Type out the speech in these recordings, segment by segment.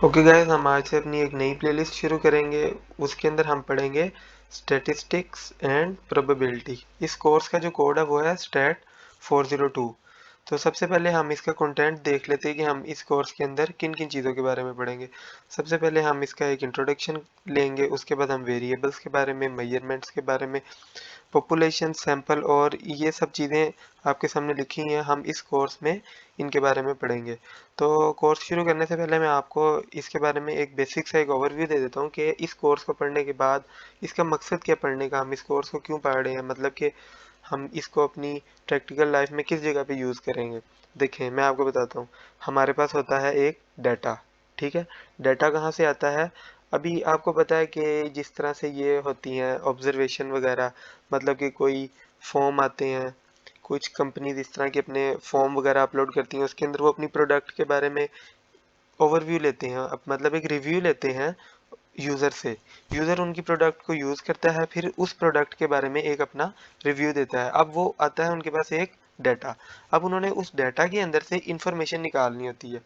Okay guys, हम आज से अपनी एक नई प्लेलिस्ट शुरू करेंगे। उसके अंदर हम पढ़ेंगे स्टैटिस्टिक्स एंड प्रोबेबिलिटी। इस कोर्स का जो कोड है वो है स्टैट 402। तो सबसे पहले हम इसका कंटेंट देख लेते हैं कि हम इस कोर्स के अंदर किन किन चीज़ों के बारे में पढ़ेंगे। सबसे पहले हम इसका एक इंट्रोडक्शन लेंगे, उसके बाद हम वेरिएबल्स के बारे में, मेजरमेंट्स के बारे में, पॉपुलेशन, सैंपल और ये सब चीज़ें आपके सामने लिखी हैं। हम इस कोर्स में इनके बारे में पढ़ेंगे। तो कोर्स शुरू करने से पहले मैं आपको इसके बारे में एक बेसिक सा एक ओवरव्यू दे देता हूँ कि इस कोर्स को पढ़ने के बाद इसका मकसद क्या पढ़ने का, हम इस कोर्स को क्यों पढ़ रहे हैं, मतलब कि हम इसको अपनी प्रैक्टिकल लाइफ में किस जगह पे यूज़ करेंगे। देखें, मैं आपको बताता हूँ। हमारे पास होता है एक डाटा, ठीक है। डाटा कहाँ से आता है? अभी आपको पता है कि जिस तरह से ये होती हैं ऑब्जर्वेशन वगैरह, मतलब कि कोई फॉर्म आते हैं, कुछ कंपनीज इस तरह के अपने फॉर्म वगैरह अपलोड करती हैं, उसके अंदर वो अपनी प्रोडक्ट के बारे में ओवरव्यू लेते हैं, मतलब एक रिव्यू लेते हैं यूज़र से। यूज़र उनकी प्रोडक्ट को यूज़ करता है, फिर उस प्रोडक्ट के बारे में एक अपना रिव्यू देता है। अब वो आता है उनके पास एक डाटा। अब उन्होंने उस डाटा के अंदर से इंफॉर्मेशन निकालनी होती है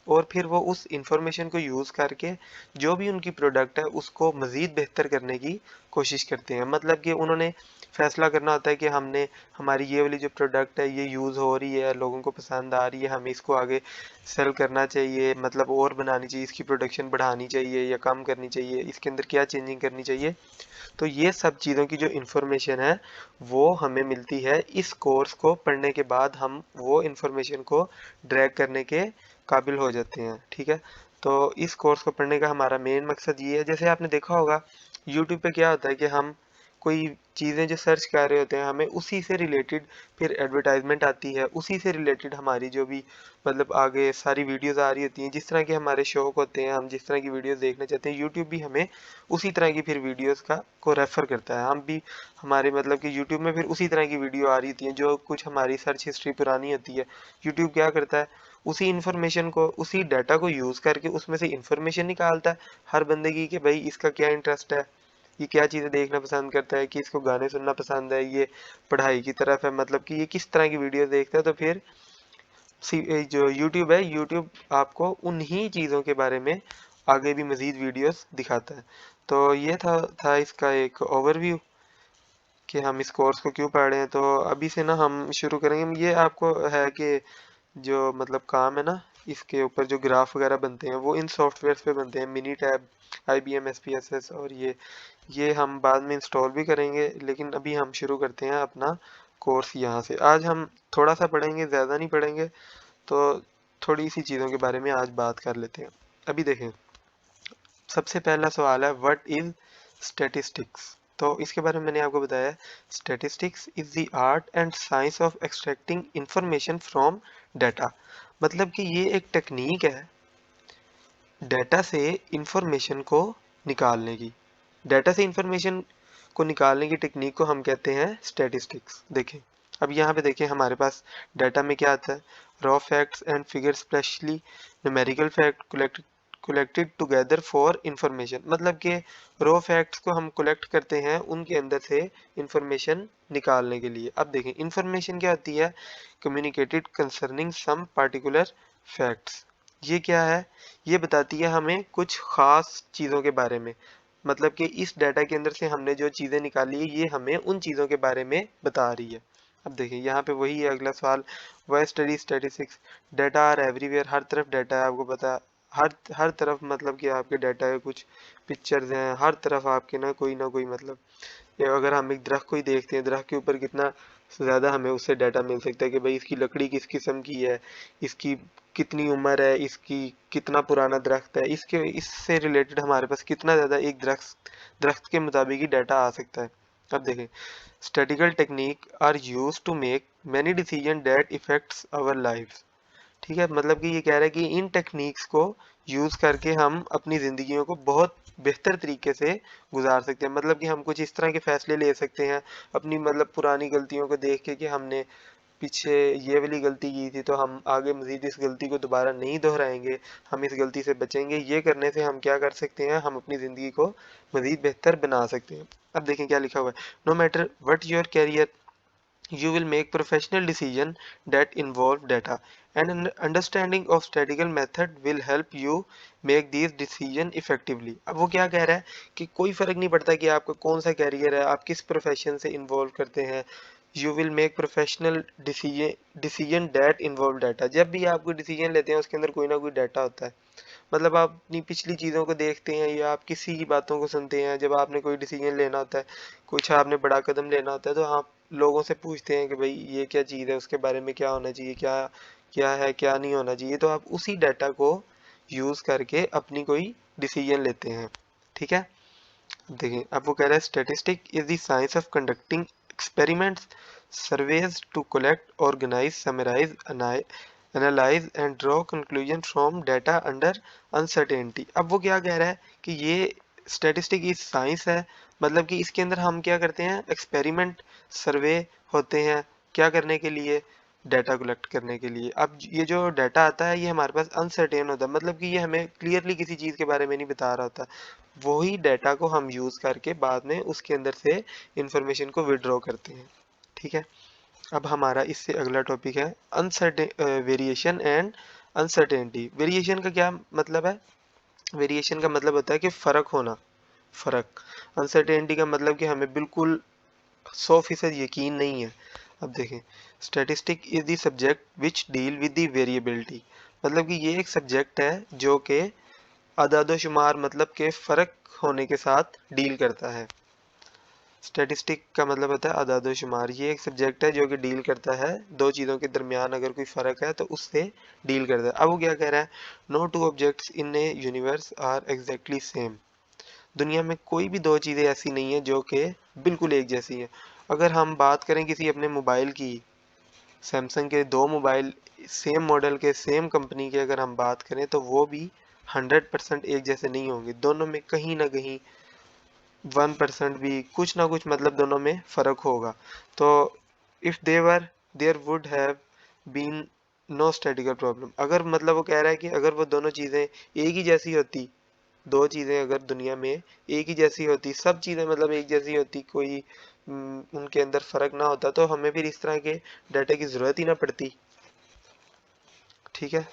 और फिर वो उस इंफॉर्मेशन को यूज़ करके जो भी उनकी प्रोडक्ट है उसको मज़ीद बेहतर करने की कोशिश करते हैं। मतलब कि उन्होंने फैसला करना होता है कि हमने हमारी ये वाली जो प्रोडक्ट है ये यूज़ हो रही है, लोगों को पसंद आ रही है, हमें इसको आगे सेल करना चाहिए, मतलब और बनानी चाहिए, इसकी प्रोडक्शन बढ़ानी चाहिए या कम करनी चाहिए, इसके अंदर क्या चेंजिंग करनी चाहिए। तो ये सब चीज़ों की जो इन्फॉर्मेशन है वो हमें मिलती है इस कोर्स को पढ़ने के बाद। हम वो इन्फॉर्मेशन को ड्रैग करने के काबिल हो जाते हैं, ठीक है। तो इस कोर्स को पढ़ने का हमारा मेन मकसद ये है। जैसे आपने देखा होगा यूट्यूब पे क्या होता है कि हम कोई चीज़ें जो सर्च कर रहे होते हैं, हमें उसी से रिलेटेड फिर एडवर्टाइजमेंट आती है, उसी से रिलेटेड हमारी जो भी मतलब आगे सारी वीडियोस आ रही होती हैं। जिस तरह के हमारे शौक होते हैं, हम जिस तरह की वीडियोस देखना चाहते हैं, यूट्यूब भी हमें उसी तरह की फिर वीडियोस का को रेफर करता है। हम भी हमारे मतलब कि यूट्यूब में फिर उसी तरह की वीडियो आ रही होती है, जो कुछ हमारी सर्च हिस्ट्री पुरानी होती है। यूट्यूब क्या करता है, उसी इन्फॉर्मेशन को, उसी डाटा को यूज़ करके उसमें से इन्फॉर्मेशन निकालता है हर बंदे की कि भाई इसका क्या इंटरेस्ट है, ये क्या चीज़ें देखना पसंद करता है, कि इसको गाने सुनना पसंद है, ये पढ़ाई की तरफ है, मतलब कि ये किस तरह की वीडियो देखता है। तो फिर जो यूट्यूब है, यूट्यूब आपको उन्हीं चीज़ों के बारे में आगे भी मज़ीद वीडियोस दिखाता है। तो ये था इसका एक ओवरव्यू कि हम इस कोर्स को क्यों पढ़ रहे हैं। तो अभी से ना हम शुरू करेंगे। ये आपको है कि जो मतलब काम है ना, इसके ऊपर जो ग्राफ वगैरह बनते हैं वो इन सॉफ्टवेयर्स पे बनते हैं, मिनी टैब, IBM SPSS, और ये हम बाद में इंस्टॉल भी करेंगे। लेकिन अभी हम शुरू करते हैं अपना कोर्स यहाँ से। आज हम थोड़ा सा पढ़ेंगे, ज़्यादा नहीं पढ़ेंगे। तो थोड़ी सी चीज़ों के बारे में आज बात कर लेते हैं। अभी देखें, सबसे पहला सवाल है व्हाट इज स्टैटिस्टिक्स। तो इसके बारे में मैंने आपको बताया, statistics is the art and science of extracting information from data. मतलब कि ये एक टेक्निक है डाटा से इंफॉर्मेशन को निकालने की। डाटा से इंफॉर्मेशन को निकालने की टेक्निक को हम कहते हैं स्टैटिस्टिक्स। देखें, अब यहाँ पे देखें हमारे पास डाटा में क्या आता है, raw facts and figures, specially numerical fact collected together for information. मतलब कि रॉ फैक्ट्स को हम कलेक्ट करते हैं उनके अंदर से इंफॉर्मेशन निकालने के लिए। अब देखें इंफॉर्मेशन क्या होती है, कम्युनिकेटेड कंसर्निंग सम पार्टिकुलर फैक्ट्स। ये क्या है, ये बताती है हमें कुछ खास चीज़ों के बारे में। मतलब कि इस डाटा के अंदर से हमने जो चीज़ें निकाली है ये हमें उन चीज़ों के बारे में बता रही है। अब देखिए यहाँ पे वही है अगला सवाल, why study statistics. Data are everywhere, हर तरफ डाटा है, आपको पता है। हर तरफ मतलब कि आपके डाटा है, कुछ पिक्चर्स हैं, हर तरफ आपके ना कोई मतलब, या अगर हम एक दरख्त को ही देखते हैं, दरख्त के ऊपर कितना ज़्यादा हमें उससे डाटा मिल सकता है कि भाई इसकी लकड़ी किस किस्म की है, इसकी कितनी उम्र है, इसकी कितना पुराना दरख्त है, इसके इससे रिलेटेड हमारे पास कितना ज़्यादा एक दरख्त के मुताबिक ही डाटा आ सकता है। अब देखें, statistical technique are use to make many decision that affects our life. ठीक है, मतलब कि ये कह रहा है कि इन टेक्निक्स को यूज़ करके हम अपनी ज़िंदगियों को बहुत बेहतर तरीके से गुजार सकते हैं। मतलब कि हम कुछ इस तरह के फैसले ले सकते हैं अपनी मतलब पुरानी गलतियों को देख के कि हमने पीछे ये वाली गलती की थी, तो हम आगे मजीद इस गलती को दोबारा नहीं दोहराएंगे, हम इस गलती से बचेंगे। ये करने से हम क्या कर सकते हैं, हम अपनी ज़िंदगी को मजीद बेहतर बना सकते हैं। अब देखें क्या लिखा हुआ है, no matter what your career, you will make professional decision that involve data. And understanding of statistical method will help you make this decision effectively. अब वो क्या कह रहा है कि कोई फर्क नहीं पड़ता कि आपका कौन सा कैरियर है, आप किस प्रोफेशन से इन्वॉल्व करते हैं, you will make professional decision that involve data. जब भी आप कोई डिसीजन लेते हैं उसके अंदर कोई ना कोई डाटा होता है। मतलब आप अपनी पिछली चीज़ों को देखते हैं या आप किसी की बातों को सुनते हैं, जब आपने कोई डिसीजन लेना होता है, कुछ आपने बड़ा कदम लेना होता है, तो आप लोगों से पूछते हैं कि भाई ये क्या चीज़ है, उसके बारे में क्या होना चाहिए, क्या क्या है, क्या नहीं होना चाहिए। तो आप उसी डाटा को यूज़ करके अपनी कोई डिसीजन लेते हैं। ठीक है, देखिए अब वो कह रहा है statistic is the science of conducting experiments, surveys to collect, organise, summarise, analyse and draw conclusion from data under uncertainty. अब वो क्या कह रहा है कि ये स्टैटिस्टिक इज साइंस है, मतलब कि इसके अंदर हम क्या करते हैं, एक्सपेरिमेंट, सर्वे होते हैं, क्या करने के लिए, डाटा कलेक्ट करने के लिए। अब ये जो डाटा आता है ये हमारे पास अनसर्टेन होता है, मतलब कि ये हमें क्लियरली किसी चीज़ के बारे में नहीं बता रहा होता। वही डाटा को हम यूज़ करके बाद में उसके अंदर से इंफॉर्मेशन को विड्रॉ करते हैं। ठीक है, अब हमारा इससे अगला टॉपिक है uncertain variation and uncertainty. Variation का क्या मतलब है? वेरिएशन का मतलब होता है कि फ़र्क होना, फ़र्क। अनसर्टेनिटी का मतलब कि हमें बिल्कुल 100% यकीन नहीं है। अब देखें, statistic is the subject which deal with the variability, मतलब कि ये एक सब्जेक्ट है जो कि अदादोशुमार मतलब के फ़र्क होने के साथ डील करता है। स्टैटिस्टिक का मतलब होता है अदादोशुमार। ये एक सब्जेक्ट है जो कि डील करता है दो चीज़ों के दरमियान अगर कोई फ़र्क है तो उससे डील करता है। अब वो क्या कह रहा है, no two objects in a universe are exactly same. दुनिया में कोई भी दो चीज़ें ऐसी नहीं है जो कि बिल्कुल एक जैसी हैं। अगर हम बात करें किसी अपने मोबाइल की, सैमसंग के दो मोबाइल सेम मॉडल के, सेम कंपनी के अगर हम बात करें तो वो भी 100% एक जैसे नहीं होंगे। दोनों में कहीं ना कहीं 1% भी कुछ ना कुछ मतलब दोनों में फ़र्क होगा। तो if there there would have been no statical problem. अगर मतलब वो कह रहा है कि अगर वो दोनों चीज़ें एक ही जैसी होती, दो चीज़ें अगर दुनिया में एक ही जैसी होती, सब चीज़ें मतलब एक जैसी होती, कोई उनके अंदर फ़र्क ना होता, तो हमें फिर इस तरह के डाटा की ज़रूरत ही ना पड़ती। ठीक है,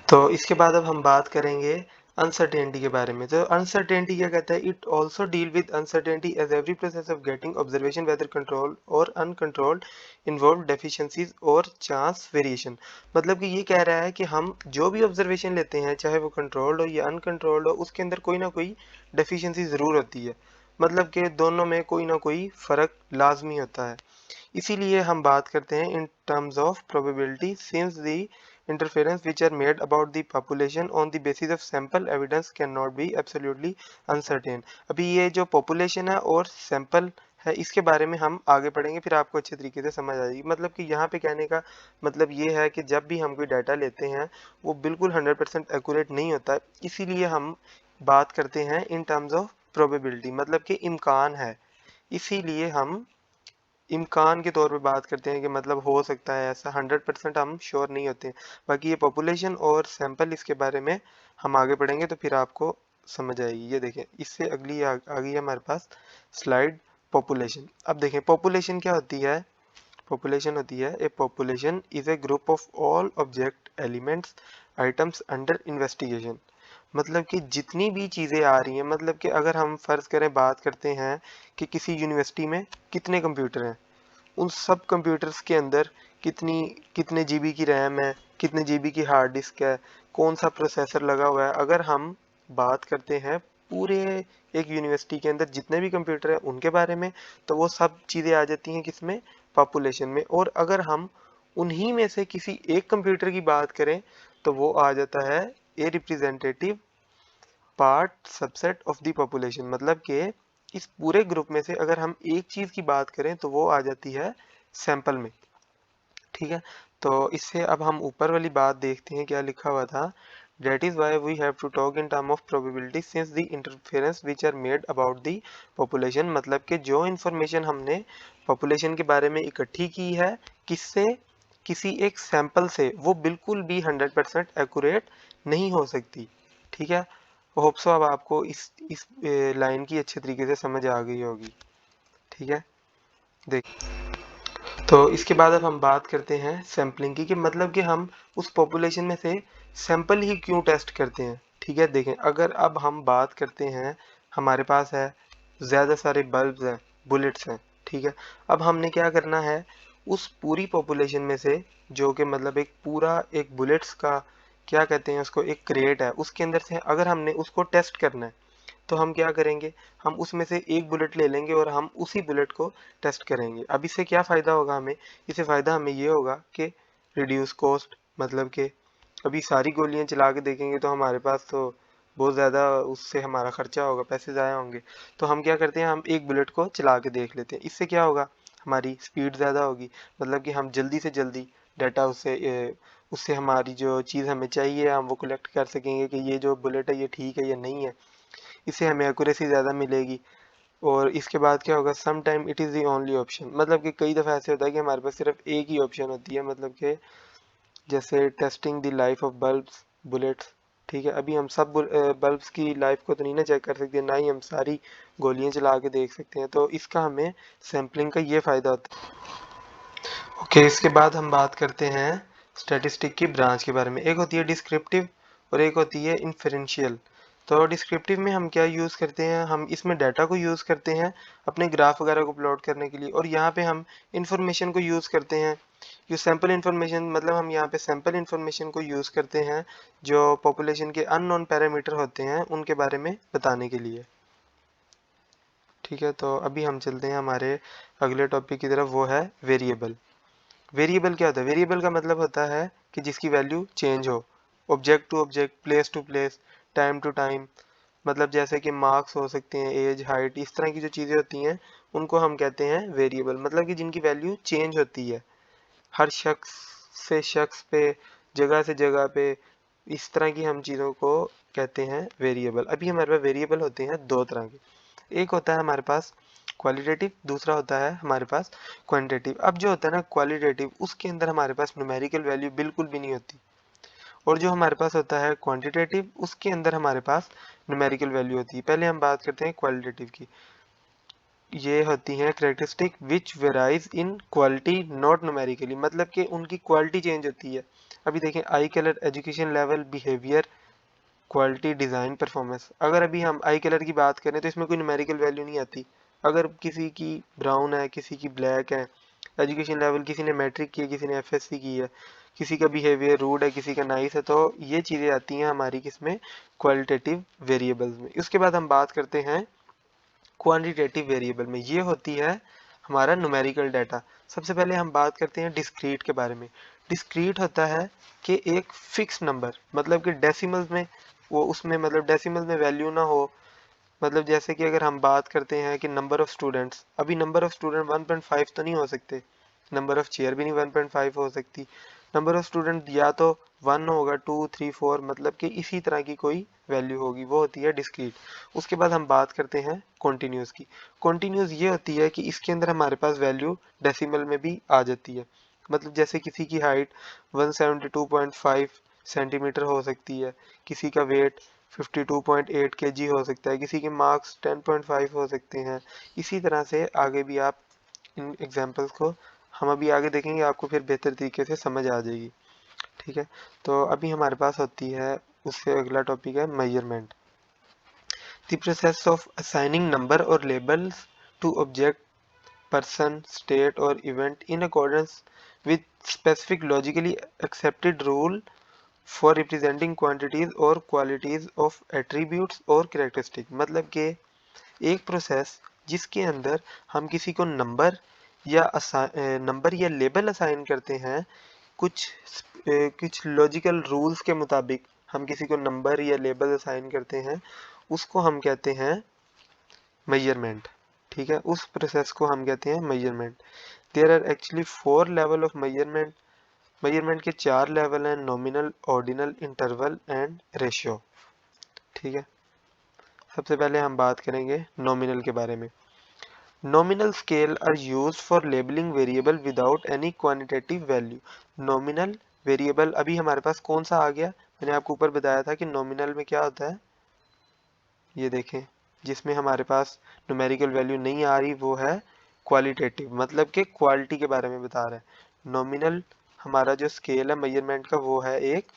तो इसके बाद अब हम बात करेंगे अनसर्टेनिटी के बारे में। तो अनसर्टेनिटी क्या कहता है, it also deal with uncertainty as every process of getting observation whether control और अनकंट्रोल्ड इन्वॉल्व डेफिशिएंसीज और चांस वेरिएशन। मतलब कि ये कह रहा है कि हम जो भी ऑब्जर्वेशन लेते हैं चाहे वो कंट्रोल्ड हो या अनकंट्रोल्ड हो, उसके अंदर कोई ना कोई डेफिशिएंसी ज़रूर होती है। मतलब कि दोनों में कोई ना कोई फ़र्क लाजमी होता है। इसीलिए हम बात करते हैं in terms of probability, since the interference which are made about the population on the basis of sample evidence cannot be absolutely uncertain। अभी ये जो population है और sample है इसके बारे में हम आगे पढ़ेंगे, फिर आपको अच्छे तरीके से समझ आ जाएगी। मतलब कि यहाँ पे कहने का मतलब ये है कि जब भी हम कोई डाटा लेते हैं वो बिल्कुल 100% एक्यूरेट नहीं होता, इसीलिए हम बात करते हैं इन टर्म्स ऑफ प्रोबेबिलिटी, मतलब कि इम्कान है। इसीलिए हम इम्कान के तौर पे बात करते हैं कि मतलब हो सकता है ऐसा, 100% हम श्योर नहीं होते। बाकी ये पॉपुलेशन और सैंपल इसके बारे में हम आगे पढ़ेंगे तो फिर आपको समझ आएगी। ये देखें, इससे अगली आ गई है हमारे पास स्लाइड, पॉपुलेशन। अब देखें पॉपुलेशन क्या होती है। पॉपुलेशन होती है, ए population is a group of all object elements items under investigation. मतलब कि जितनी भी चीज़ें आ रही हैं, मतलब कि अगर हम फ़र्ज़ करें बात करते हैं कि किसी यूनिवर्सिटी में कितने कंप्यूटर हैं, उन सब कंप्यूटर्स के अंदर कितनी कितने जीबी की रैम है, कितने जीबी की हार्ड डिस्क है, कौन सा प्रोसेसर लगा हुआ है। अगर हम बात करते हैं पूरे एक यूनिवर्सिटी के अंदर जितने भी कंप्यूटर हैं उनके बारे में, तो वो सब चीज़ें आ जाती हैं किसमें, पॉपुलेशन में। और अगर हम उन्हीं में से किसी एक कंप्यूटर की बात करें तो वो आ जाता है a representative part subset of the population. मतलब कि इस पूरे ग्रुप में से अगर हम एक चीज़ की बात करें तो वो आ जाती है सैंपल में। ठीक है, तो इससे अब हम ऊपर वाली बात देखते हैं क्या लिखा हुआ था। That is why we have to talk in term of probability since the interference which are made about the population। मतलब कि जो इंफॉर्मेशन हमने पॉपुलेशन के बारे में इकट्ठी की है, किससे, किसी एक सैंपल से, वो बिल्कुल भी 100% एक्यूरेट नहीं हो सकती। ठीक है, होप सो अब आपको इस लाइन की अच्छे तरीके से समझ आ गई होगी। ठीक है, देख, तो इसके बाद अब हम बात करते हैं सैम्पलिंग की, कि मतलब कि हम उस पॉपुलेशन में से सैंपल ही क्यों टेस्ट करते हैं। ठीक है, देखें, अगर अब हम बात करते हैं, हमारे पास है ज़्यादा सारे बल्ब्स हैं, बुलेट्स हैं। ठीक है, अब हमने क्या करना है, उस पूरी पॉपुलेशन में से, जो कि मतलब एक पूरा एक बुलेट्स का क्या कहते हैं उसको, एक क्रेट है, उसके अंदर से अगर हमने उसको टेस्ट करना है, तो हम क्या करेंगे, हम उसमें से एक बुलेट ले लेंगे और हम उसी बुलेट को टेस्ट करेंगे। अब इससे क्या फ़ायदा होगा हमें, इससे फ़ायदा हमें ये होगा कि रिड्यूस कॉस्ट, मतलब कि अभी सारी गोलियां चला के देखेंगे तो हमारे पास तो बहुत ज़्यादा उससे हमारा खर्चा होगा, पैसे ज़ाया होंगे। तो हम क्या करते हैं, हम एक बुलेट को चला के देख लेते हैं। इससे क्या होगा, हमारी स्पीड ज़्यादा होगी, मतलब कि हम जल्दी से जल्दी डाटा उससे हमारी जो चीज़ हमें चाहिए हम वो कलेक्ट कर सकेंगे कि ये जो बुलेट है ये ठीक है या नहीं है। इससे हमें एक्यूरेसी ज़्यादा मिलेगी। और इसके बाद क्या होगा, some time it is the only option, मतलब कि कई दफ़ा ऐसे होता है कि हमारे पास सिर्फ एक ही ऑप्शन होती है, मतलब कि जैसे testing the life of bulbs, bullets. ठीक है, अभी हम सब बल्ब्स की लाइफ को तो नहीं ना चेक कर सकते, ना ही हम सारी गोलियां चला के देख सकते हैं, तो इसका हमें सैम्पलिंग का ये फ़ायदा होता है। ओके, इसके बाद हम बात करते हैं स्टैटिस्टिक की ब्रांच के बारे में। एक होती है डिस्क्रिप्टिव और एक होती है इन्फेरेंशियल। तो डिस्क्रिप्टिव में हम क्या यूज़ करते हैं, हम इसमें डाटा को यूज़ करते हैं अपने ग्राफ वगैरह को प्लॉट करने के लिए, और यहाँ पे हम इंफॉर्मेशन को यूज़ करते हैं, जो सैम्पल इन्फॉर्मेशन, मतलब हम यहाँ पे सैम्पल इन्फॉर्मेशन को यूज़ करते हैं जो पॉपुलेशन के अननोन पैरामीटर होते हैं उनके बारे में बताने के लिए। ठीक है, तो अभी हम चलते हैं हमारे अगले टॉपिक की तरफ, वो है वेरिएबल। वेरिएबल क्या होता है, वेरिएबल का मतलब होता है कि जिसकी वैल्यू चेंज हो, object to object, place to place, time to time, मतलब जैसे कि मार्क्स हो सकते हैं, एज, हाइट, इस तरह की जो चीज़ें होती हैं उनको हम कहते हैं वेरिएबल, मतलब कि जिनकी वैल्यू चेंज होती है हर शख्स से शख्स पे, जगह से जगह पे, इस तरह की हम चीज़ों को कहते हैं वेरिएबल। अभी हमारे पास वेरिएबल होते हैं दो तरह के, एक होता है हमारे पास क्वालिटेटिव, दूसरा होता है हमारे पास क्वांटिटेटिव। अब जो होता है ना क्वालिटेटिव, उसके अंदर हमारे पास न्यूमेरिकल वैल्यू बिल्कुल भी नहीं होती, और जो हमारे पास होता है क्वांटिटेटिव, उसके अंदर हमारे पास न्यूमेरिकल वैल्यू होती है। पहले हम बात करते हैं क्वालिटेटिव की। ये होती हैं characteristic which varies in quality not numerically, मतलब कि उनकी क्वालिटी चेंज होती है। अभी देखें, आई colour, education level, behaviour, quality, design, performance. अगर अभी हम आई कलर की बात करें तो इसमें कोई न्यूमेरिकल वैल्यू नहीं आती, अगर किसी की ब्राउन है, किसी की ब्लैक है। एजुकेशन लेवल, किसी ने मैट्रिक की है, किसी ने एफएससी की है, किसी का बिहेवियर रूड है, किसी का नाइस है, तो ये चीज़ें आती हैं हमारी किसमें, क्वालिटेटिव वेरिएबल्स में। उसके बाद हम बात करते हैं क्वांटिटेटिव वेरिएबल में, ये होती है हमारा न्यूमेरिकल डाटा। सबसे पहले हम बात करते हैं डिस्क्रीट के बारे में। डिस्क्रीट होता है कि एक फिक्स नंबर, मतलब कि डेसिमल्स में, वो उसमें मतलब डेसिमल में वैल्यू ना हो। मतलब जैसे कि अगर हम बात करते हैं कि नंबर ऑफ स्टूडेंट्स, अभी नंबर ऑफ स्टूडेंट 1.5 तो नहीं हो सकते, नंबर ऑफ चेयर भी नहीं 1.5 हो सकती, नंबर ऑफ स्टूडेंट या तो 1 होगा, 2, 3, 4, मतलब कि इसी तरह की कोई वैल्यू होगी, वो होती है डिस्क्रीट। उसके बाद हम बात करते हैं कॉन्टिन्यूस की। कॉन्टिन्यूस ये होती है कि इसके अंदर हमारे पास वैल्यू डेसिमल में भी आ जाती है, मतलब जैसे किसी की हाइट 172.5 सेंटीमीटर हो सकती है, किसी का वेट 52.8 kg हो सकता है, किसी के मार्क्स 10.5 हो सकते हैं। इसी तरह से आगे भी आप इन एग्जांपल्स को हम अभी आगे देखेंगे, आपको फिर बेहतर तरीके से समझ आ जाएगी। ठीक है, तो अभी हमारे पास होती है, उससे अगला टॉपिक है measurement. The process of assigning number और labels to object, person, state or event in accordance with specific logically accepted rule for representing quantities or qualities of attributes or characteristic, मतलब कि एक प्रोसेस जिसके अंदर हम किसी को नंबर या लेबल असाइन करते हैं, कुछ कुछ लॉजिकल रूल्स के मुताबिक हम किसी को नंबर या लेबल असाइन करते हैं, उसको हम कहते हैं मेजरमेंट। ठीक है, उस प्रोसेस को हम कहते हैं measurement. There are actually 4 level of measurement. Measurement के 4 लेवल हैं, nominal, ordinal, interval and ratio. ठीक है, सबसे पहले हम बात करेंगे नॉमिनल के बारे में। Nominal scale are used for labelling variable without any quantitative value. Nominal variable, अभी हमारे पास कौन सा आ गया, मैंने आपको ऊपर बताया था कि नॉमिनल में क्या होता है, ये देखें, जिसमें हमारे पास न्यूमेरिकल वैल्यू नहीं आ रही वो है क्वालिटेटिव मतलब कि क्वालिटी के बारे में बता रहा है। नॉमिनल हमारा जो स्केल है मेजरमेंट का वो है एक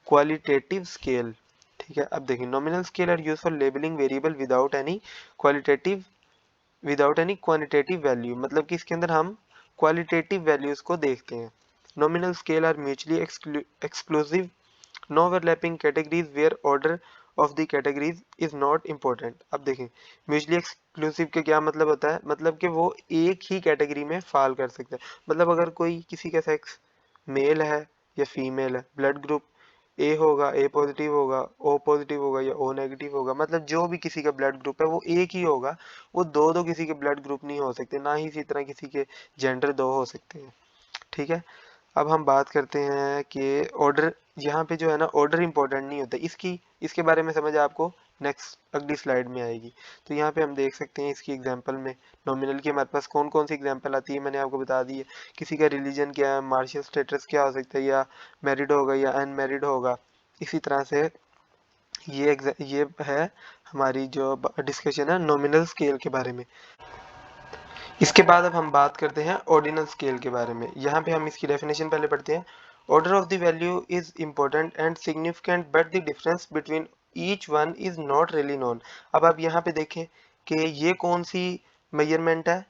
क्वालिटेटिव स्केल। ठीक है, अब देखिए nominal scale are use for labelling variable without any quantitative value, मतलब कि इसके अंदर हम क्वालिटेटिव वैल्यूज को देखते हैं। Nominal scale are mutually exclusive, no overlapping categories where order of the categories is not important. अब देखें म्यूचुअली एक्सक्लूसिव के क्या मतलब होता है, मतलब कि वो एक ही कैटेगरी में फॉल कर सकता है। मतलब अगर कोई किसी का सेक्स मेल है या फीमेल है, ब्लड ग्रुप ए होगा, ए पॉजिटिव होगा, ओ पॉजिटिव होगा या ओ नेगेटिव होगा, मतलब जो भी किसी का ब्लड ग्रुप है वो एक ही होगा। वो दो दो किसी के ब्लड ग्रुप नहीं हो सकते, ना ही इसी तरह किसी के जेंडर दो हो सकते हैं। ठीक है, अब हम बात करते हैं कि ऑर्डर, यहाँ पे जो है ना ऑर्डर इंपॉर्टेंट नहीं होता। इसके बारे में समझ आपको नेक्स्ट अगली स्लाइड में आएगी। तो यहाँ पे हम देख सकते हैं इसकी एग्जांपल में नॉमिनल की हमारे पास कौन कौन सी एग्जांपल आती है, मैंने आपको बता दी है। किसी का रिलीजन क्या है, मार्शल स्टेटस क्या हो सकता है, या मैरिड होगा या अनमैरिड होगा। इसी तरह से ये है हमारी जो डिस्कशन है नॉमिनल स्केल के बारे में। इसके बाद अब हम बात करते हैं ऑर्डिनल स्केल के बारे में। यहाँ पे हम इसकी डेफिनेशन पहले पढ़ते हैं। Order of the value is important and significant but the difference between each one is not really known. अब आप यहाँ पे देखें कि ये कौन सी मेजरमेंट है,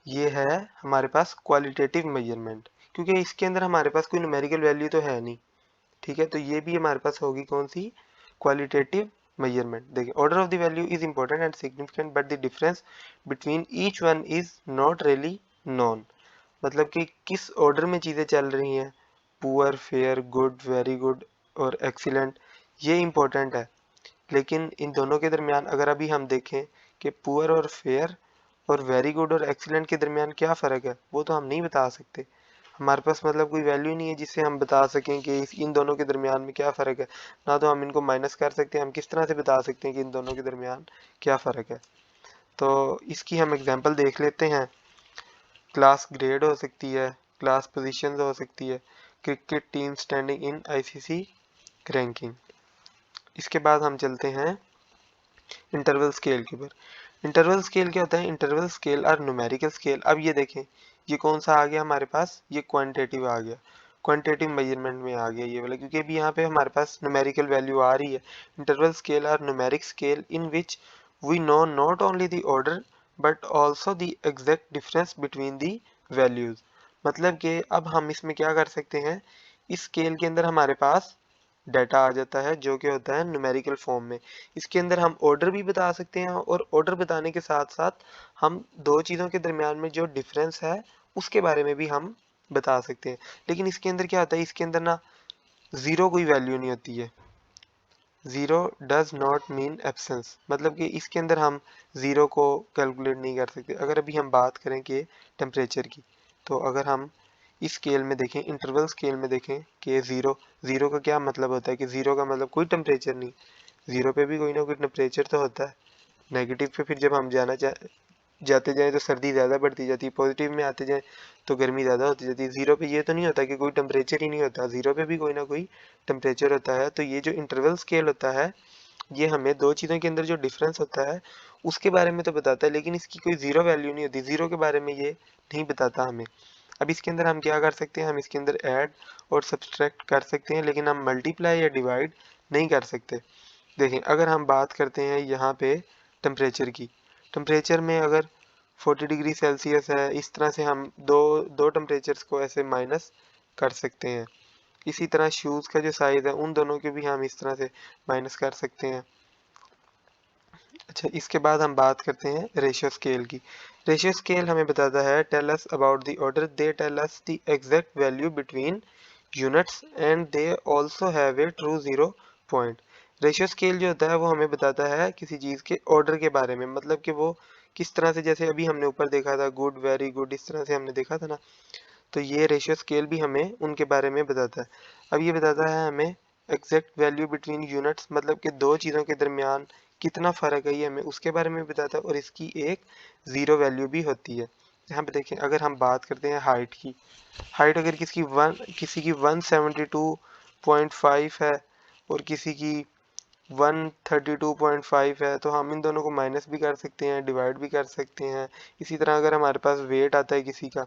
ये है हमारे पास क्वालिटेटिव मेजरमेंट, क्योंकि इसके अंदर हमारे पास कोई न्यूमेरिकल वैल्यू तो है नहीं। ठीक है, तो ये भी हमारे पास होगी कौन सी, क्वालिटेटिव मेजरमेंट। देखिए order of the value is important and significant but the difference between each one is not really known, मतलब कि किस ऑर्डर में चीज़ें चल रही हैं, poor, fair, good, very good और एक्सीलेंट, ये इंपॉर्टेंट है। लेकिन इन दोनों के दरमियान अगर अभी हम देखें कि पुअर और फेयर और वेरी गुड और एक्सीलेंट के दरमियान क्या फ़र्क है, वो तो हम नहीं बता सकते। हमारे पास मतलब कोई वैल्यू नहीं है जिससे हम बता सकें कि इन दोनों के दरमियान में क्या फ़र्क है। ना तो हम इनको माइनस कर सकते हैं, हम किस तरह से बता सकते हैं कि इन दोनों के दरमियान क्या फ़र्क है। तो इसकी हम एग्जांपल देख लेते हैं। क्लास ग्रेड हो सकती है, क्लास पोजीशंस हो सकती है, cricket team standing in ICC ranking. इसके बाद हम चलते हैं इंटरवल स्केल के ऊपर। इंटरवल स्केल क्या होता है, इंटरवल स्केल और न्यूमेरिकल स्केल। अब ये देखें ये कौन सा आ गया हमारे पास, ये क्वांटिटेटिव आ गया, क्वांटिटेटिव मेजरमेंट में आ गया ये वाला, क्योंकि अभी यहाँ पे हमारे पास न्यूमेरिकल वैल्यू आ रही है। इंटरवल स्केल और numeric scale in which we know not only the order but also the exact difference between the values. मतलब कि अब हम इसमें क्या कर सकते हैं, इस स्केल के अंदर हमारे पास डाटा आ जाता है जो कि होता है न्यूमेरिकल फॉर्म में। इसके अंदर हम ऑर्डर भी बता सकते हैं और ऑर्डर बताने के साथ साथ हम दो चीज़ों के दरमियान में जो डिफरेंस है उसके बारे में भी हम बता सकते हैं। लेकिन इसके अंदर क्या होता है, इसके अंदर ना ज़ीरो कोई वैल्यू नहीं होती है। Zero does not mean absence, मतलब कि इसके अंदर हम ज़ीरो को कैलकुलेट नहीं कर सकते। अगर अभी हम बात करें कि टेम्परेचर की, तो अगर हम इस स्केल में देखें, इंटरवल स्केल में देखें कि ज़ीरो का क्या मतलब होता है, कि ज़ीरो का मतलब कोई टेम्परेचर नहीं। ज़ीरो पे भी कोई ना कोई टेम्परेचर तो होता है। नेगेटिव पे फिर जब हम जाते जाएँ तो सर्दी ज़्यादा बढ़ती जाती है, पॉजिटिव में आते जाएँ तो गर्मी ज़्यादा होती जाती है। ज़ीरो पे ये तो नहीं होता कि कोई टेम्परेचर ही नहीं होता, ज़ीरो पे भी कोई ना कोई टेम्परेचर होता है। तो ये जो इंटरवल स्केल होता है ये हमें दो चीज़ों के अंदर जो डिफरेंस होता है उसके बारे में तो बताता है, लेकिन इसकी कोई ज़ीरो वैल्यू नहीं होती, ज़ीरो के बारे में ये नहीं बताता हमें। अब इसके अंदर हम क्या कर सकते हैं, हम इसके अंदर ऐड और सब्सट्रैक्ट कर सकते हैं, लेकिन हम मल्टीप्लाई या डिवाइड नहीं कर सकते। देखें अगर हम बात करते हैं यहाँ पे टेम्परेचर की, टेम्परेचर में अगर 40 डिग्री सेल्सियस है, इस तरह से हम दो दो टेम्परेचर्स को ऐसे माइनस कर सकते हैं। इसी तरह शूज़ का जो साइज़ है उन दोनों के भी हम इस तरह से माइनस कर सकते हैं। अच्छा, इसके बाद हम बात करते हैं रेशियो स्केल की। रेशियो स्केल हमें बताता है tell us about the order, they tell us the exact value between units and they also have a true zero point. Ratio scale जो होता है वो हमें बताता है किसी चीज़ के ऑर्डर के बारे में, मतलब कि वो किस तरह से, जैसे अभी हमने ऊपर देखा था गुड, वेरी गुड, इस तरह से हमने देखा था ना। तो ये रेशियो स्केल भी हमें उनके बारे में बताता है। अब ये बताता है हमें एग्जैक्ट वैल्यू बिटवीन यूनिट्स, मतलब कि दो चीज़ों के दरमियान कितना फ़र्क है ये हमें उसके बारे में बताता है, और इसकी एक ज़ीरो वैल्यू भी होती है। यहाँ पे देखें अगर हम बात करते हैं हाइट की, हाइट अगर किसी की 172.5 है और किसी की 132.5 है, तो हम इन दोनों को माइनस भी कर सकते हैं, डिवाइड भी कर सकते हैं। इसी तरह अगर हमारे पास वेट आता है किसी का,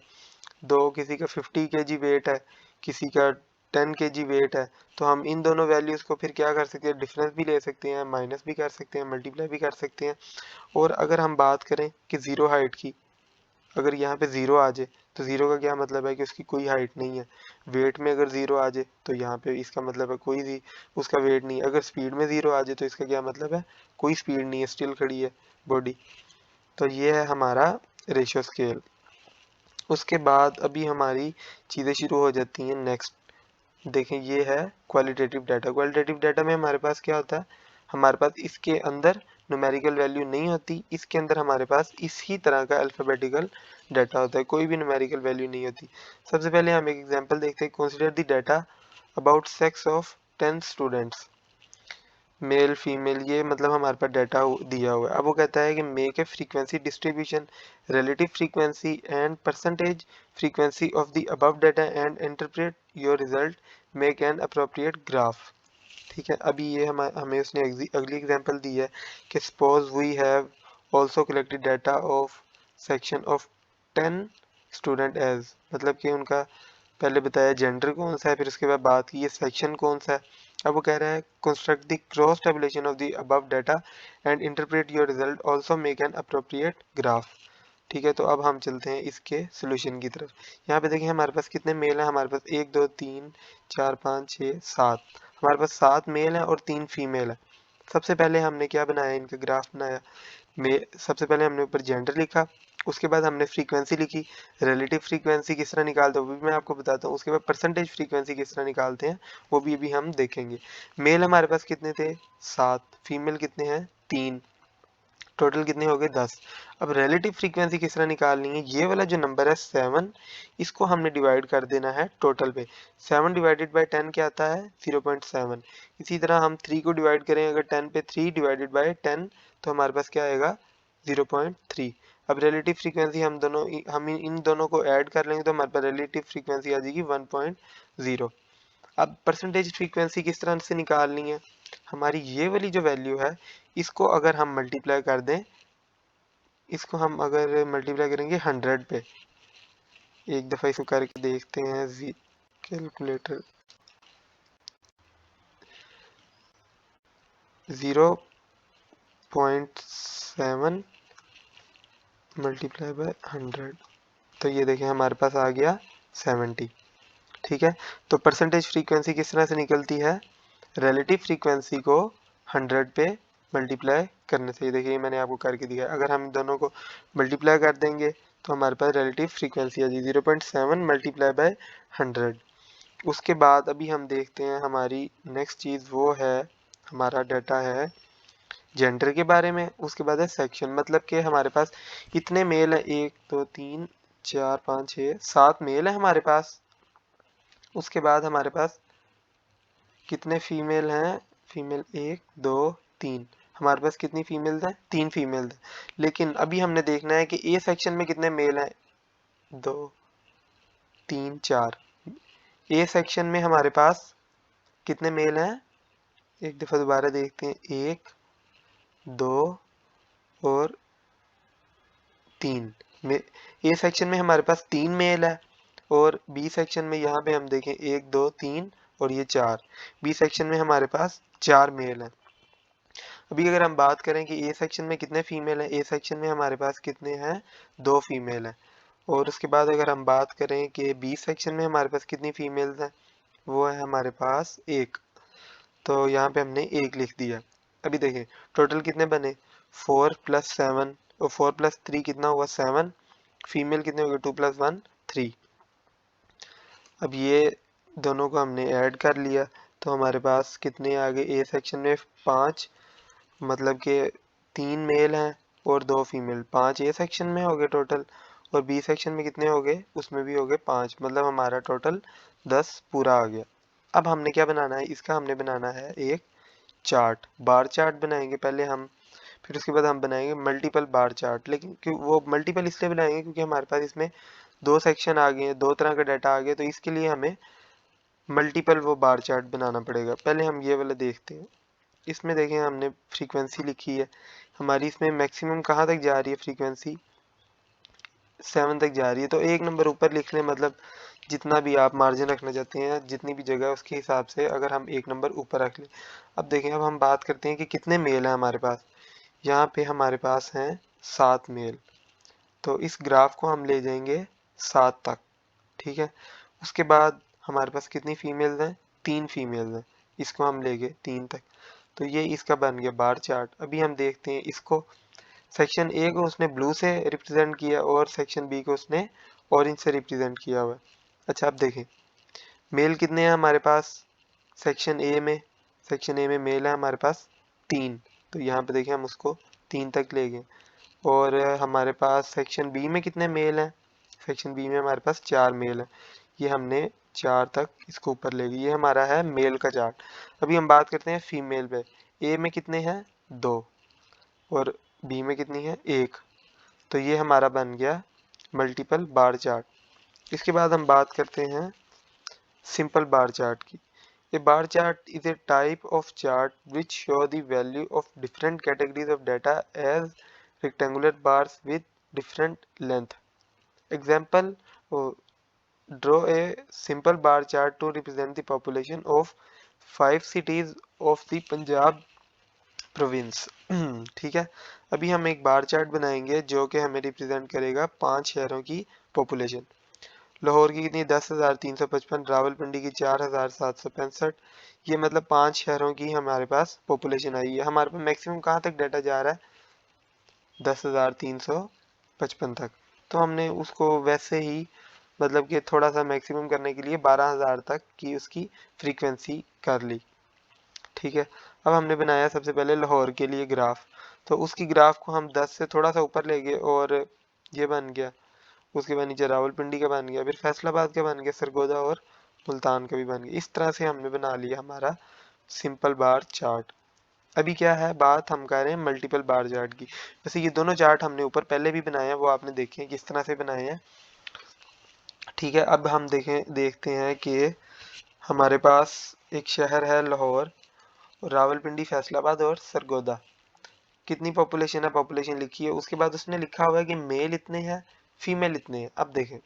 किसी का 50 kg वेट है, किसी का 10 kg वेट है, तो हम इन दोनों वैल्यूज़ को फिर क्या कर सकते हैं, डिफरेंस भी ले सकते हैं, माइनस भी कर सकते हैं, मल्टीप्लाई भी कर सकते हैं। और अगर हम बात करें कि ज़ीरो हाइट की, अगर यहाँ पे ज़ीरो आ जाए तो ज़ीरो का क्या मतलब है कि उसकी कोई हाइट नहीं है। वेट में अगर ज़ीरो आ जाए तो यहाँ पे इसका मतलब है कोई उसका वेट नहीं है। अगर स्पीड में ज़ीरो आ जाए तो इसका क्या मतलब है, कोई स्पीड नहीं है, स्टिल खड़ी है बॉडी। तो ये है हमारा रेशियो स्केल। उसके बाद अभी हमारी चीज़ें शुरू हो जाती हैं। नेक्स्ट देखें, ये है क्वालिटेटिव डाटा। क्वालिटेटिव डाटा में हमारे पास क्या होता है, हमारे पास इसके अंदर न्यूमेरिकल वैल्यू नहीं होती, इसके अंदर हमारे पास इसी तरह का अल्फ़ाबेटिकल डाटा होता है, कोई भी न्यूमेरिकल वैल्यू नहीं होती। सबसे पहले हम एक एग्जांपल देखते हैं। Consider the data about sex of 10 students, male female, ये मतलब हमारे पास डाटा दिया हुआ है। अब वो कहता है कि make a frequency distribution, relative frequency and percentage frequency of the above data and interpret your result, make an appropriate graph. ठीक है, अभी ये हमें उसने अगली एग्जांपल दी है कि suppose we have also collected data of section of 10 student age, मतलब कि उनका पहले बताया जेंडर कौन सा है, फिर उसके बाद बात की ये सेक्शन कौन सा है। अब वो कह रहा है construct the cross tabulation of the above data and interpret your result, also make an appropriate graph. ठीक है, तो अब हम चलते हैं इसके सोल्यूशन की तरफ। यहाँ पे देखिए हमारे पास कितने मेल हैं, हमारे पास 1 2 3 4 5 6 7, हमारे पास 7 मेल हैं और 3 फीमेल है। सबसे पहले हमने क्या बनाया, इनका ग्राफ बनाया। सबसे पहले हमने ऊपर जेंडर लिखा, उसके बाद हमने फ्रीक्वेंसी लिखी। रिलेटिव फ्रीक्वेंसी किस तरह निकालते हैं वो भी मैं आपको बताता हूँ। उसके बाद परसेंटेज फ्रीक्वेंसी किस तरह निकालते हैं वो भी अभी हम देखेंगे। मेल हमारे पास कितने थे, 7, फीमेल कितने हैं, 3, टोटल कितने हो गए, 10। अब रिलेटिव फ्रीक्वेंसी किस तरह निकालनी है, ये वाला जो नंबर है 7, इसको हमने डिवाइड कर देना है टोटल पे। 7 डिवाइडेड बाय 10 क्या आता है, 0.7। इसी तरह हम 3 को डिवाइड करें अगर 10 पे, 3 डिवाइडेड बाय 10 तो हमारे पास क्या आएगा, 0.3। अब रिलेटिव फ्रीक्वेंसी हम इन दोनों को ऐड कर लेंगे तो हमारे पास रिलेटिव फ्रीक्वेंसी आ जाएगी 1.0। अब परसेंटेज फ्रीक्वेंसी किस तरह से निकालनी है, हमारी ये वाली जो वैल्यू है इसको अगर हम मल्टीप्लाई कर दें, इसको हम अगर मल्टीप्लाई करेंगे 100 पे, एक दफ़ा इसको करके देखते हैं कैलकुलेटर, 0.7 मल्टीप्लाई बाय 100, तो ये देखें हमारे पास आ गया 70। ठीक है, तो परसेंटेज फ्रीक्वेंसी किस तरह से निकलती है, रिलेटिव फ्रीक्वेंसी को 100 पे मल्टीप्लाई करने से। देखिए मैंने आपको करके दिया, अगर हम दोनों को मल्टीप्लाई कर देंगे तो हमारे पास रिलेटिव फ्रीक्वेंसी आ जाएगी 0.7 मल्टीप्लाई बाय 100। उसके बाद अभी हम देखते हैं हमारी नेक्स्ट चीज़, वो है हमारा डाटा है जेंडर के बारे में। उसके बाद है सेक्शन, मतलब कि हमारे पास इतने मेल है, 1 2 3 4 5 6 7 मेल है हमारे पास। उसके बाद हमारे पास कितने फीमेल हैं, फीमेल 1 2 3, हमारे पास कितनी फीमेल्स हैं, 3 फीमेल्स हैं। लेकिन अभी हमने देखना है कि ए सेक्शन में कितने मेल हैं, 2 3 4। ए सेक्शन में हमारे पास कितने मेल हैं, एक दफ़ा दोबारा देखते हैं, 1 2 और 3 में। ए सेक्शन में हमारे पास 3 मेल है और बी सेक्शन में यहाँ पे हम देखें 1 2 3 और ये 4। बी सेक्शन में हमारे पास 4 मेल हैं। अभी अगर हम बात करें कि ए सेक्शन में कितने फीमेल हैं, ए सेक्शन में हमारे पास कितने हैं, 2 फीमेल हैं। और उसके बाद अगर हम बात करें कि बी सेक्शन में हमारे पास कितनी फीमेल्स हैं, वो है हमारे पास 1, तो यहाँ पे हमने 1 लिख दिया। अभी देखें टोटल कितने बने, 4 + 7 और 4 + 3 कितना हुआ, 7। फीमेल कितने हो गए, 2 + 1 3। अब ये दोनों को हमने ऐड कर लिया तो हमारे पास कितने आ गए, ए सेक्शन में 5, मतलब कि 3 मेल हैं और 2 फीमेल, 5 ए सेक्शन में हो गए टोटल। और बी सेक्शन में कितने हो गए, उसमें भी हो गए 5, मतलब हमारा टोटल 10 पूरा आ गया। अब हमने क्या बनाना है, इसका हमने बनाना है एक चार्ट, बार चार्ट बनाएंगे पहले हम, फिर उसके बाद हम बनाएंगे मल्टीपल बार चार्ट। लेकिन क्यों वो मल्टीपल इसलिए बनाएंगे क्योंकि हमारे पास इसमें 2 सेक्शन आ गए हैं, 2 तरह का डाटा आ गया, तो इसके लिए हमें मल्टीपल वो बार चार्ट बनाना पड़ेगा। पहले हम ये वाला देखते हैं। इसमें देखें हमने फ्रीक्वेंसी लिखी है हमारी, इसमें मैक्सिमम कहाँ तक जा रही है फ्रीक्वेंसी, 7 तक जा रही है। तो एक नंबर ऊपर लिख लें, मतलब जितना भी आप मार्जिन रखना चाहते हैं, जितनी भी जगह उसके हिसाब से अगर हम एक नंबर ऊपर रख लें। अब देखें, अब हम बात करते हैं कि कितने मेल हैं हमारे पास। यहाँ पे हमारे पास हैं 7 मेल, तो इस ग्राफ को हम ले जाएंगे 7 तक, ठीक है। उसके बाद हमारे पास कितनी फीमेल्स हैं, 3 फीमेल्स हैं, इसको हम ले गए 3 तक। तो ये इसका बन गया बार चार्ट। अभी हम देखते हैं इसको, सेक्शन ए को उसने ब्लू से रिप्रेजेंट किया और सेक्शन बी को उसने ऑरेंज से रिप्रेजेंट किया हुआ है। अच्छा, अब देखें मेल कितने हैं हमारे पास सेक्शन ए में। सेक्शन ए में मेल है हमारे पास 3, तो यहाँ पे देखें हम उसको 3 तक ले गए। और हमारे पास सेक्शन बी में कितने मेल हैं, सेक्शन बी में हमारे पास 4 मेल हैं, ये हमने 4 तक इसको ऊपर ले गए। ये हमारा है मेल का चार्ट। अभी हम बात करते हैं फीमेल पे। ए में कितने हैं 2 और बी में कितनी है 1, तो ये हमारा बन गया मल्टीपल बार चार्ट। इसके बाद हम बात करते हैं सिंपल बार चार्ट की। A bar chart is a type of chart which show the value of different categories of data as rectangular bars with different length. Example, oh, draw a simple bar chart to represent the population of 5 cities of the Punjab province. ठीक है, अभी हम एक bar chart बनाएंगे जो कि हमें represent करेगा 5 शहरों की पॉपुलेशन। लाहौर की कितनी 10,355, रावलपिंडी की 4,765। ये मतलब 5 शहरों की हमारे पास पॉपुलेशन आई है। हमारे पास मैक्सिमम कहाँ तक डाटा जा रहा है 10,355 तक। तो हमने उसको वैसे ही मतलब कि थोड़ा सा मैक्सिमम करने के लिए 12,000 तक की उसकी फ्रीक्वेंसी कर ली, ठीक है। अब हमने बनाया सबसे पहले लाहौर के लिए ग्राफ, तो उसकी ग्राफ को हम 10 से थोड़ा सा ऊपर ले गए और ये बन गया। उसके बाद नीचे रावलपिंडी का बन गया, फिर फैसलाबाद का बन गया, सरगोदा और मुल्तान का भी बन गया। इस तरह से हमने बना लिया हमारा सिंपल बार चार्ट। अभी क्या है बात, हम कह रहे हैं मल्टीपल बार चार्ट की। वैसे ये दोनों चार्ट हमने ऊपर पहले भी बनाए हैं, वो आपने देखे हैं किस तरह से बनाए हैं, ठीक है। अब हम देखते हैं कि हमारे पास एक शहर है लाहौर, रावलपिंडी, फैसलाबाद और सरगोदा। कितनी पॉपुलेशन है, पॉपुलेशन लिखी है। उसके बाद उसने लिखा हुआ है कि मेल इतने हैं, फीमेल इतने हैं। अब देखें,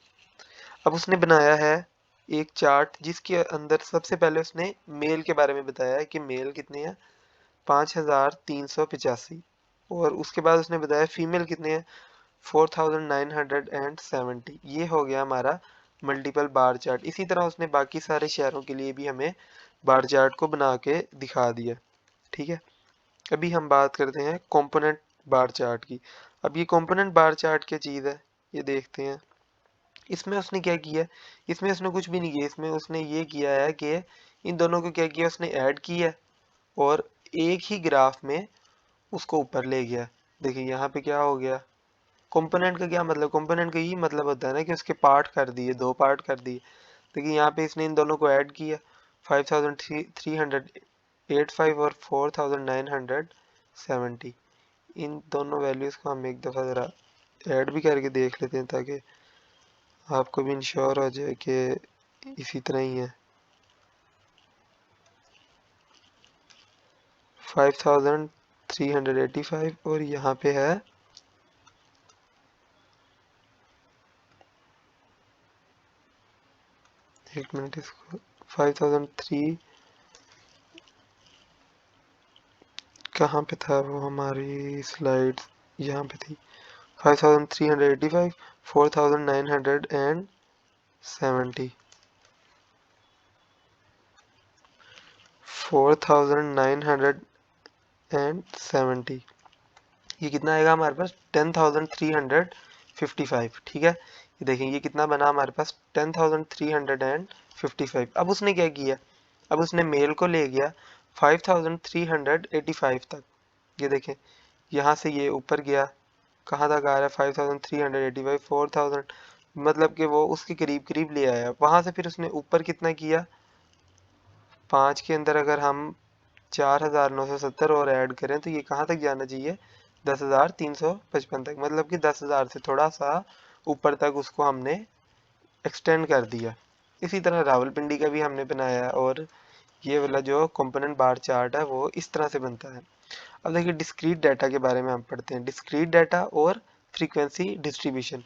अब उसने बनाया है एक चार्ट जिसके अंदर सबसे पहले उसने मेल के बारे में बताया है कि मेल कितने हैं 5,385, और उसके बाद उसने बताया फीमेल कितने हैं 4,970। ये हो गया हमारा मल्टीपल बार चार्ट। इसी तरह उसने बाकी सारे शहरों के लिए भी हमें बार चार्ट को बना के दिखा दिया, ठीक है। अभी हम बात करते हैं कंपोनेंट बार चार्ट की। अब ये कंपोनेंट बार चार्ट क्या चीज़ है ये देखते हैं। इसमें उसने क्या किया, इसमें उसने कुछ भी नहीं किया। इसमें उसने ये किया है कि इन दोनों को क्या किया, उसने ऐड किया और एक ही ग्राफ में उसको ऊपर ले गया। देखिए यहाँ पे क्या हो गया, कंपोनेंट का क्या मतलब, कंपोनेंट का यही मतलब होता है ना कि उसके पार्ट कर दिए, 2 पार्ट कर दिए। देखिए यहाँ पे इसने इन दोनों को ऐड किया, 5,385 और 4,970। इन दोनों वैल्यूज को हम एक दफ़ा ज़रा ऐड भी करके देख लेते हैं ताकि आपको भी इंश्योर हो जाए कि इसी तरह ही है। 5,385 और यहाँ पे है 1 मिनट, इसको 5,003 कहाँ पे था वो, हमारी स्लाइड यहाँ पे थी। 5,385, 4,970, 4,970, ये कितना आएगा हमारे पास 10,355, ठीक है। ये देखें ये कितना बना हमारे पास 10,355। अब उसने क्या किया, अब उसने मेल को ले गया 5,385 तक। ये देखें यहाँ से ये ऊपर गया, कहाँ तक आ रहा है 5,385, 4,000, मतलब कि वो उसके करीब करीब ले आया। वहाँ से फिर उसने ऊपर कितना किया, 5 के अंदर अगर हम 4,970 और ऐड करें तो ये कहाँ तक जाना चाहिए 10,355 तक, मतलब कि 10,000 से थोड़ा सा ऊपर तक उसको हमने एक्सटेंड कर दिया। इसी तरह रावलपिंडी का भी हमने बनाया और ये वाला जो कंपोनेंट बार चार्ट है वो इस तरह से बनता है। अब देखिए डिस्क्रीट डाटा के बारे में हम पढ़ते हैं। डिस्क्रीट डाटा और frequency distribution.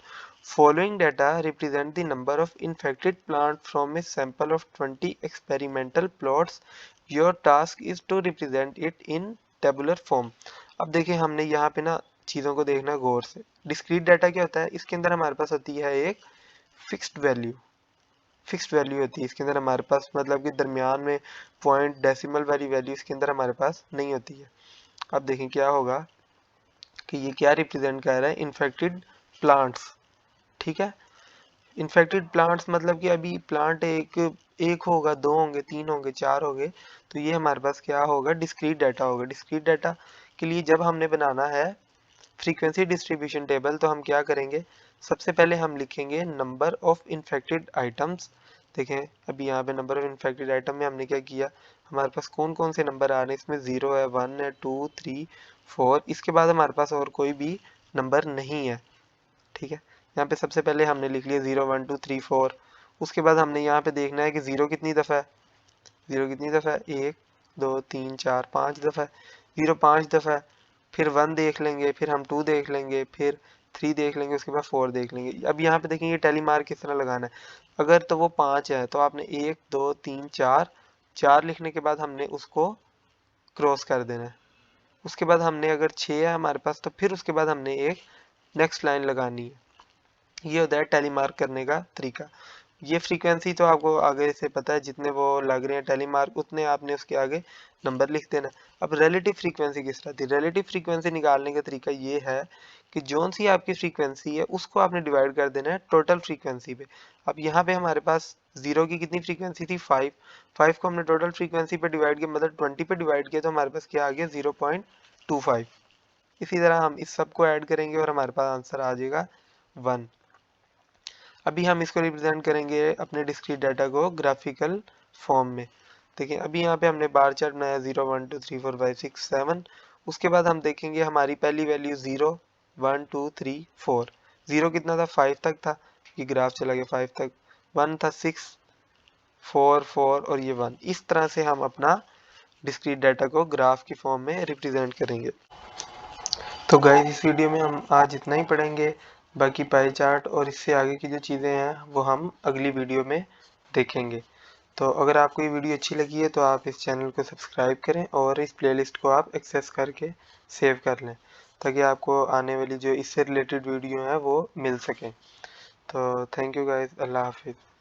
Following data represent the number of infected plant from a sample of 20 experimental plots. Your task is to represent it in tabular form. अब देखिए हमने यहाँ पे ना चीज़ों को देखना गौर से। डिस्क्रीट डाटा क्या होता है, इसके अंदर हमारे पास होती है एक फिक्स्ड वैल्यू। फिक्स्ड वैल्यू होती है इसके अंदर हमारे पास, मतलब कि दरमियान में पॉइंट डेसिमल वाली वैल्यू इसके अंदर हमारे पास नहीं होती है। अब देखें क्या होगा कि ये क्या रिप्रेजेंट कर रहा है, इन्फेक्टेड प्लांट्स। ठीक है, इन्फेक्टेड प्लांट्स मतलब कि अभी प्लांट एक होगा, दो होंगे, तीन होंगे, चार होंगे, तो ये हमारे पास क्या होगा, डिस्क्रीट डाटा होगा। डिस्क्रीट डाटा के लिए जब हमने बनाना है फ्रीक्वेंसी डिस्ट्रीब्यूशन टेबल, तो हम क्या करेंगे, सबसे पहले हम लिखेंगे नंबर ऑफ इन्फेक्टेड आइटम्स। देखें अभी यहाँ पे नंबर ऑफ इन्फेक्टेड आइटम में हमने क्या किया, हमारे पास कौन कौन से नंबर आ रहे हैं, इसमें 0 है, 1 है, 2, 3, 4, इसके बाद हमारे पास और कोई भी नंबर नहीं है। ठीक है, यहाँ पे सबसे पहले हमने लिख लिया 0, 1, 2, 3, 4। उसके बाद हमने यहाँ पे देखना है कि 0 कितनी दफ़ा है, 0 कितनी दफ़ा है, 1, 2, 3, 4, 5 दफ़ा है, 0 5 दफ़ा है। फिर 1 देख लेंगे, फिर हम 2 देख लेंगे, फिर 3 देख लेंगे, उसके बाद 4 देख लेंगे। अब यहाँ पे देखेंगे टैली मार्क किस तरह लगाना है। अगर तो वो 5 है तो आपने 1, 2, 3, 4, 4 लिखने के बाद हमने उसको क्रॉस कर देना है। उसके बाद हमने अगर 6 है हमारे पास, तो फिर उसके बाद हमने एक नेक्स्ट लाइन लगानी है। ये होता है टैली मार्क करने का तरीका। ये फ्रीक्वेंसी तो आपको आगे से पता है, जितने वो लग रहे हैं टैली मार्क उतने आपने उसके आगे नंबर लिख देना। अब रिलेटिव फ्रीक्वेंसी किस तरह थी, रिलेटिव फ्रीक्वेंसी निकालने का तरीका ये है कि जोन सी आपकी फ्रीक्वेंसी है उसको आपने डिवाइड कर देना है टोटल फ्रीक्वेंसी पे। अब यहाँ पे हमारे पास 0 की कितनी फ्रीक्वेंसी थी, 5। 5 को हमने टोटल फ्रीक्वेंसी पे डिवाइड किया, मतलब 20 पे डिवाइड किया, तो हमारे पास क्या आ गया, 0.25। इसी तरह हम इस सब को ऐड करेंगे और हमारे पास आंसर आ जाएगा 1। अभी हम इसको रिप्रेजेंट करेंगे अपने डिस्क्रीट डाटा को ग्राफिकल फॉर्म में। देखिए अभी यहाँ पे हमने बार चार्ट बनाया 0, 1, 2, 3, 4, 5, 6, 7। उसके बाद हम देखेंगे हमारी पहली वैल्यू 0, 1, 2, 3, 4। 0 कितना था, 5 तक था, ये ग्राफ चला गया 5 तक। 1 था, 6, 4, 4 और ये 1। इस तरह से हम अपना डिस्क्रीट डाटा को ग्राफ की फॉर्म में रिप्रेजेंट करेंगे। तो गाइस इस वीडियो में हम आज इतना ही पढ़ेंगे। बाकी पाई चार्ट और इससे आगे की जो चीज़ें हैं वो हम अगली वीडियो में देखेंगे। तो अगर आपको ये वीडियो अच्छी लगी है तो आप इस चैनल को सब्सक्राइब करें और इस प्लेलिस्ट को आप एक्सेस करके सेव कर लें, ताकि आपको आने वाली जो इससे रिलेटेड वीडियो है वो मिल सकें। तो थैंक यू गाइस, अल्लाह हाफिज़।